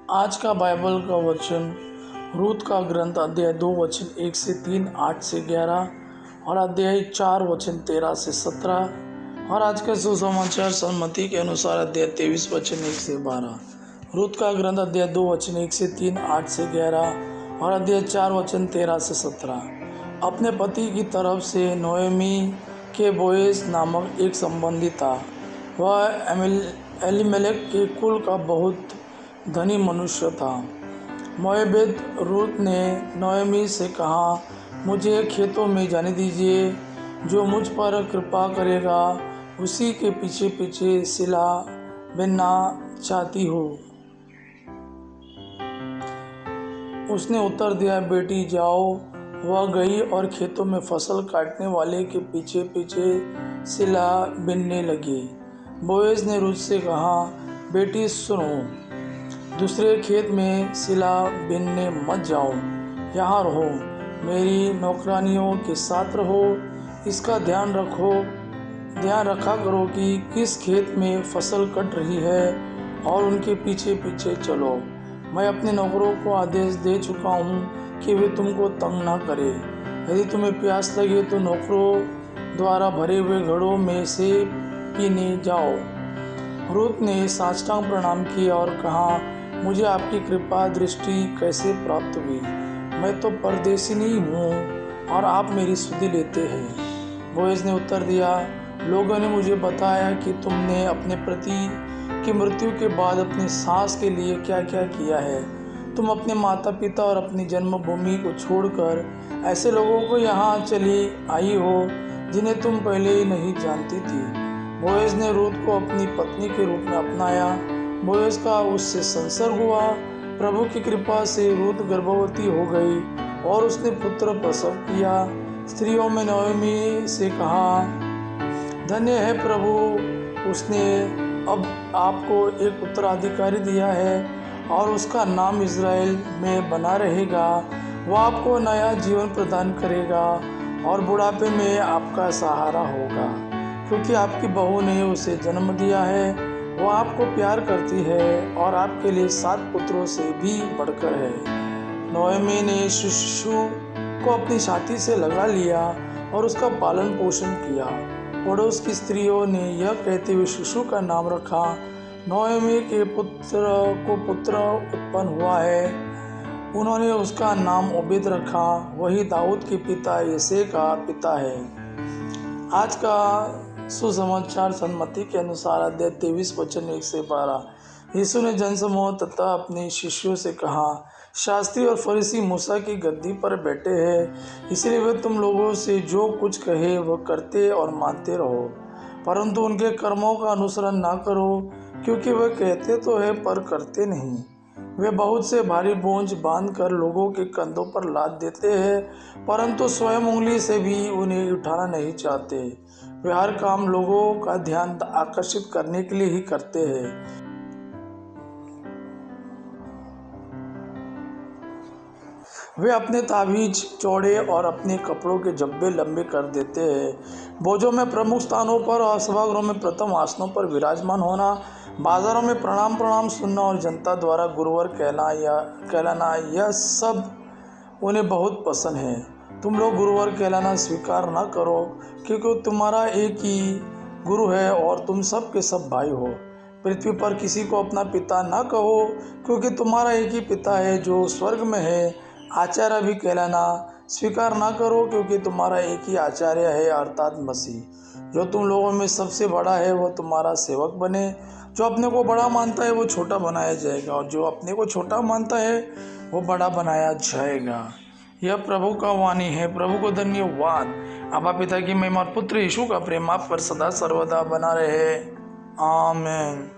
आज का बाइबल का वचन रूत का ग्रंथ अध्याय 2 वचन 1 से 3, 8 से 11 और अध्याय 4 वचन 13 से 17 और आज का सुसमाचार सम्मति के अनुसार अध्याय 23 वचन 1 से 12। रूत का ग्रंथ अध्याय 2 वचन 1 से 3, 8 से 11 और अध्याय 4 वचन 13 से 17। अपने पति की तरफ से नोएमी के बोएज नामक एक संबंधी था। वह एलीमेलेक के कुल का बहुत धनी मनुष्य था। मोआबेत रूत ने नोएमी से कहा, मुझे खेतों में जाने दीजिए, जो मुझ पर कृपा करेगा उसी के पीछे पीछे सिला बिनना चाहती हो। उसने उत्तर दिया, बेटी जाओ। वह गई और खेतों में फसल काटने वाले के पीछे पीछे सिला बिनने लगी। बोएज ने रूत से कहा, बेटी सुनो, दूसरे खेत में सिला बिनने मत जाओ, यहाँ रहो, मेरी नौकरानियों के साथ रहो। इसका ध्यान रखा करो कि किस खेत में फसल कट रही है और उनके पीछे पीछे चलो। मैं अपने नौकरों को आदेश दे चुका हूँ कि वे तुमको तंग ना करें। यदि तुम्हें प्यास लगे तो नौकरों द्वारा भरे हुए घड़ों में से पीने जाओ। रूत ने साष्टांग प्रणाम किया और कहा, मुझे आपकी कृपा दृष्टि कैसे प्राप्त हुई? मैं तो परदेशिनी हूँ और आप मेरी सुधि लेते हैं। बोएज ने उत्तर दिया, लोगों ने मुझे बताया कि तुमने अपने पति की मृत्यु के बाद अपनी सास के लिए क्या क्या किया है। तुम अपने माता पिता और अपनी जन्मभूमि को छोड़कर ऐसे लोगों को यहाँ चली आई हो जिन्हें तुम पहले ही नहीं जानती थी। बोएज ने रूत को अपनी पत्नी के रूप में अपनाया। बोएज का उससे संसर्ग हुआ। प्रभु की कृपा से रूत गर्भवती हो गई और उसने पुत्र प्रसव किया। स्त्रियों में नोएमी से कहा, धन्य है प्रभु, उसने अब आपको एक उत्तराधिकारी दिया है और उसका नाम इज़राइल में बना रहेगा। वह आपको नया जीवन प्रदान करेगा और बुढ़ापे में आपका सहारा होगा, क्योंकि आपकी बहू ने उसे जन्म दिया है। वह आपको प्यार करती है और आपके लिए 7 पुत्रों से भी बढ़कर है। नोएमी ने शिशु को अपनी छाती से लगा लिया और उसका पालन पोषण किया। पड़ोस की स्त्रियों ने यह कहते हुए शिशु का नाम रखा, नोएमी के पुत्र को पुत्र उत्पन्न हुआ है। उन्होंने उसका नाम ओबेद रखा। वही दाऊद के पिता यिशै का पिता है। आज का सुसमाचार सम्मति के अनुसार अध्याय 23 वचन 1 से 12। यीशु ने जनसमूह तथा अपने शिष्यों से कहा, शास्त्री और फरीसी मूसा की गद्दी पर बैठे हैं, इसलिए वे तुम लोगों से जो कुछ कहे वह करते और मानते रहो, परंतु उनके कर्मों का अनुसरण ना करो, क्योंकि वह कहते तो है पर करते नहीं। वे बहुत से भारी बोझ बांधकर लोगों के कंधों पर लाद देते हैं, परंतु स्वयं उंगली से भी उन्हें उठाना नहीं चाहते। वे हर काम लोगों का ध्यान आकर्षित करने के लिए ही करते हैं। वे अपने ताबीज चौड़े और अपने कपड़ों के जब्बे लंबे कर देते हैं। भोजों में प्रमुख स्थानों पर और सभागृहों में प्रथम आसनों पर विराजमान होना, बाजारों में प्रणाम सुनना और जनता द्वारा गुरुवर कहलाना, यह सब उन्हें बहुत पसंद है। तुम लोग गुरुवर कहलाना स्वीकार न करो, क्योंकि तुम्हारा एक ही गुरु है और तुम सब के सब भाई हो। पृथ्वी पर किसी को अपना पिता न कहो, क्योंकि तुम्हारा एक ही पिता है जो स्वर्ग में है। आचार्य भी कहलाना स्वीकार न करो, क्योंकि तुम्हारा एक ही आचार्य है, अर्थात मसीह। जो तुम लोगों में सबसे बड़ा है वह तुम्हारा सेवक बने। जो अपने को बड़ा मानता है वो छोटा बनाया जाएगा, और जो अपने को छोटा मानता है वो बड़ा बनाया जाएगा। यह प्रभु का वाणी है। प्रभु को धन्यवाद। आपा पिता की महिमा और पुत्र यीशु का प्रेम आप पर सदा सर्वदा बना रहे। आमीन।